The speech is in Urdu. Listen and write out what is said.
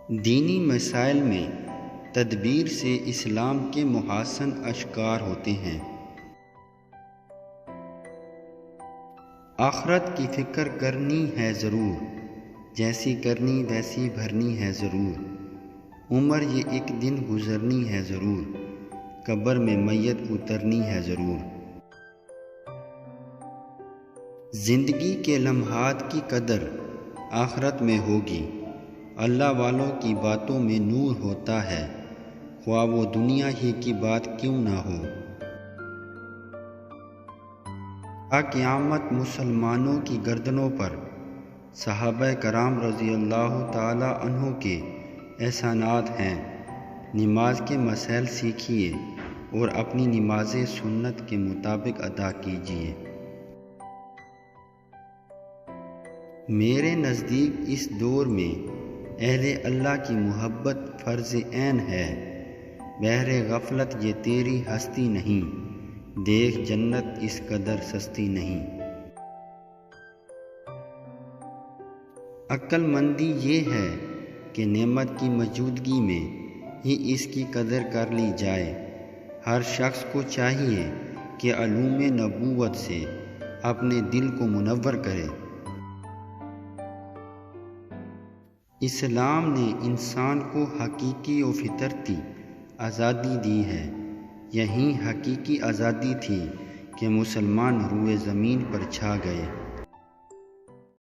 دینی مسائل میں تدبیر سے اسلام کے محاسن اشکار ہوتے ہیں۔ آخرت کی فکر کرنی ہے ضرور، جیسی کرنی ویسی بھرنی ہے ضرور۔ عمر یہ ایک دن گزرنی ہے ضرور، قبر میں میت اترنی ہے ضرور۔ زندگی کے لمحات کی قدر آخرت میں ہوگی، اللہ والوں کی باتوں میں نور ہوتا ہے، خواہ وہ دنیا ہی کی بات کیوں نہ ہو۔ قیامت مسلمانوں کی گردنوں پر صحابہ کرام رضی اللہ تعالی عنہ کے احسانات ہیں۔ نماز کے مسائل سیکھیے اور اپنی نماز سنت کے مطابق ادا کیجیے۔ میرے نزدیک اس دور میں اہل اللہ کی محبت فرض عین ہے۔ بہر غفلت یہ تیری ہستی نہیں، دیکھ جنت اس قدر سستی نہیں۔ عقل مندی یہ ہے کہ نعمت کی موجودگی میں ہی اس کی قدر کر لی جائے۔ ہر شخص کو چاہیے کہ علوم نبوت سے اپنے دل کو منور کرے۔ اسلام نے انسان کو حقیقی و فطرتی آزادی دی ہے۔ یہی حقیقی آزادی تھی کہ مسلمان روئے زمین پر چھا گئے۔